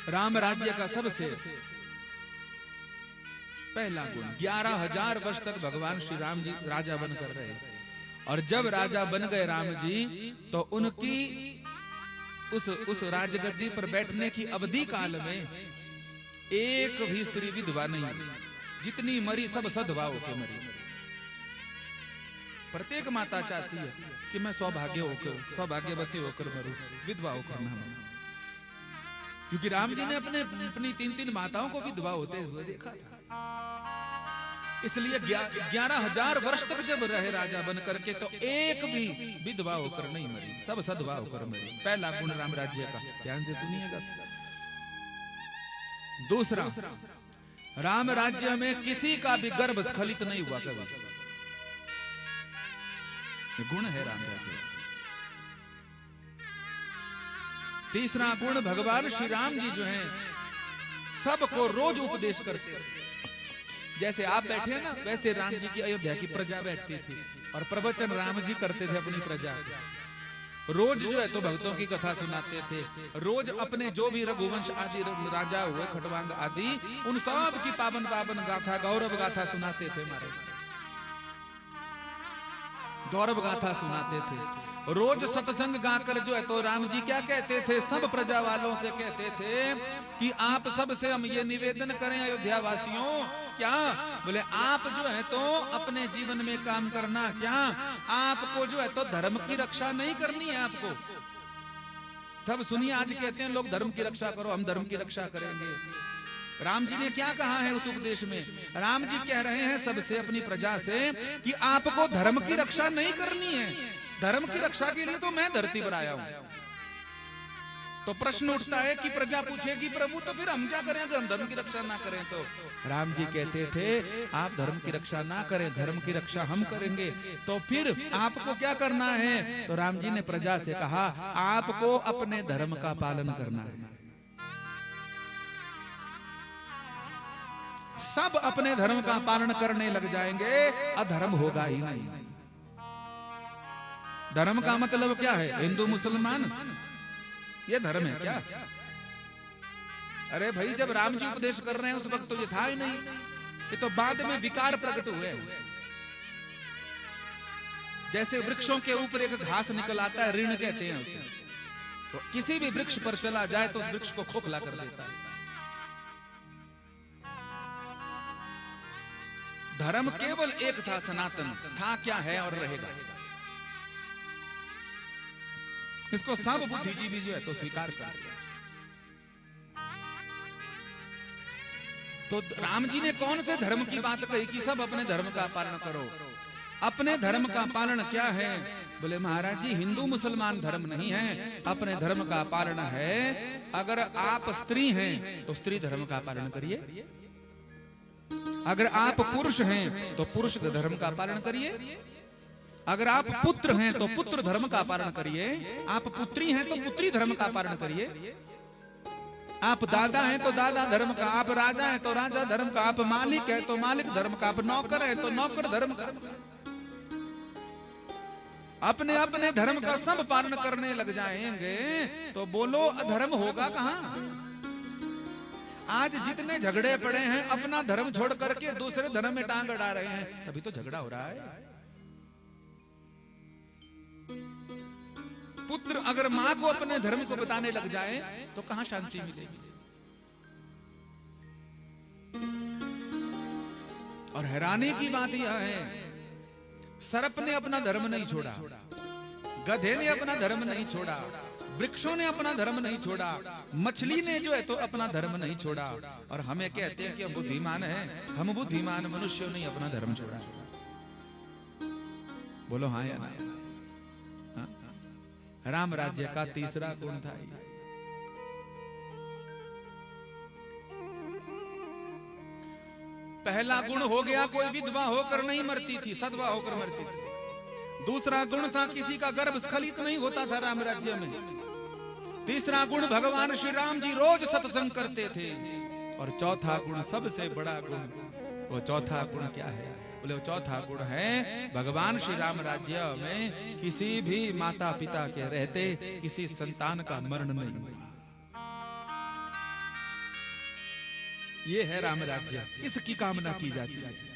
राम राज्य का सबसे पहला गुण, 11,000 वर्ष तक भगवान श्री राम जी राजा बनकर रहे, और जब राजा बन गए राम जी तो उनकी उस राजगद्दी पर बैठने की अवधि काल में एक भी स्त्री विधवा नहीं, जितनी मरी सब सद्भाव होकर मरी। प्रत्येक माता चाहती है कि मैं सौभाग्यवती होकर मरूं, विधवा होकर ना मरूं, क्योंकि राम जी ने अपनी 3 माताओं को विधवा होते हुए देखा था। इसलिए 11,000 वर्ष तक जब रहे राजा बन करके तो एक भी विधवा होकर नहीं मरी, सब सद्भाव होकर मरी। पहला गुण राम राज्य का, ध्यान से सुनिएगा। दूसरा, राम राज्य में किसी का भी गर्भ स्खलित नहीं हुआ कभी, ये गुण है राम राज्य। तीसरा गुण, भगवान श्री राम जी जो हैं सबको रोज उपदेश करते हैं। जैसे आप बैठे हैं ना, वैसे राम जी की अयोध्या की प्रजा बैठती थी और प्रवचन राम जी करते थे अपनी प्रजा। रोज जो है तो भक्तों की कथा सुनाते थे, रोज अपने जो भी रघुवंश आदि राजा हुए, खटवांग आदि, उन सब की पावन गाथा, गौरव गाथा सुनाते थे महाराज, गौरव गाथा सुनाते थे। रोज सत्संग गाकर जो है तो राम जी क्या कहते थे, सब प्रजा वालों से कहते थे कि आप सब से हम ये निवेदन करें अयोध्या वासियों, क्या बोले आप जो है तो अपने जीवन में काम करना, क्या आपको जो है तो धर्म की रक्षा नहीं करनी है आपको। तब सुनिए, आज कहते हैं लोग धर्म की रक्षा करो, हम धर्म की रक्षा करेंगे। राम जी ने क्या कहा है उस उपदेश में? राम जी कह रहे हैं सबसे, अपनी प्रजा से, कि आपको धर्म की रक्षा नहीं करनी है, धर्म की रक्षा के लिए तो मैं धरती पर आया हूं। तो प्रश्न उठता है कि प्रजा पूछेगी प्रभु तो फिर हम क्या करें अगर हम धर्म की रक्षा ना करें? तो राम जी कहते थे आप धर्म की रक्षा ना करें, धर्म की रक्षा हम करेंगे। तो फिर आपको क्या करना है? तो राम जी ने प्रजा से कहा आपको अपने धर्म का पालन करना है। सब अपने धर्म का पालन करने लग जाएंगे, अधर्म होगा ही नहीं। धर्म का मतलब क्या है? हिंदू मुसलमान ये धर्म है क्या? अरे भाई, जब राम जी उपदेश कर रहे हैं उस वक्त तो ये था ही नहीं, ये तो बाद में विकार प्रकट हुए। जैसे वृक्षों के ऊपर एक घास निकल आता है, ऋण कहते हैं उसे, तो किसी भी वृक्ष पर चला जाए तो उस वृक्ष को खोखला कर देता है। धर्म केवल एक था, सनातन था, क्या है और रहेगा। इसको सब बुद्धिजीवी जो है तो स्वीकार कर दिया। तो राम जी ने कौन से धर्म की बात कही कि सब अपने धर्म का पालन करो? अपने धर्म का पालन क्या है? बोले महाराज जी, हिंदू मुसलमान धर्म नहीं है, अपने धर्म का पालन है। अगर आप स्त्री हैं तो स्त्री धर्म का पालन करिए, अगर आप पुरुष हैं तो पुरुष धर्म का पालन करिए, अगर आप पुत्र हैं तो पुत्र धर्म का पालन करिए, आप पुत्री हैं तो पुत्री धर्म का पालन करिए, आप दादा हैं तो दादा धर्म का, आप राजा हैं तो राजा धर्म का, आप मालिक हैं तो मालिक धर्म का, आप नौकर हैं तो नौकर धर्म का। अपने अपने धर्म का सब पालन करने लग जाएंगे तो बोलो अधर्म होगा कहां? आज जितने झगड़े पड़े हैं अपना धर्म छोड़ करके दूसरे धर्म में टांग अड़ा रहे हैं, तभी तो झगड़ा हो रहा है। पुत्र अगर मां को अपने धर्म को बताने लग जाए तो कहां शांति मिलेगी? और हैरानी की बात यह है, सर्प ने अपना धर्म नहीं छोड़ा, गधे ने अपना धर्म नहीं छोड़ा, वृक्षों ने अपना धर्म नहीं छोड़ा, मछली ने जो है तो अपना धर्म नहीं छोड़ा, और हमें कहते हैं कि हम बुद्धिमान हैं, हम बुद्धिमान मनुष्यों ने अपना धर्म छोड़ा। बोलो हाँ या ना? राम राज्य का तीसरा गुण था। पहला गुण हो गया कोई विधवा होकर नहीं मरती थी, सधवा होकर मरती थी। दूसरा गुण था किसी का गर्भ स्खलित नहीं होता था राम राज्य में। तीसरा गुण भगवान श्री राम जी रोज सत्संग करते थे। और चौथा गुण, सबसे बड़ा गुण, वो चौथा गुण क्या है? बोले वो चौथा गुण है भगवान श्री राम राज्य में किसी भी माता पिता के रहते किसी संतान का मरण नहीं हुआ। ये है राम राज्य, इसकी कामना की जाती है।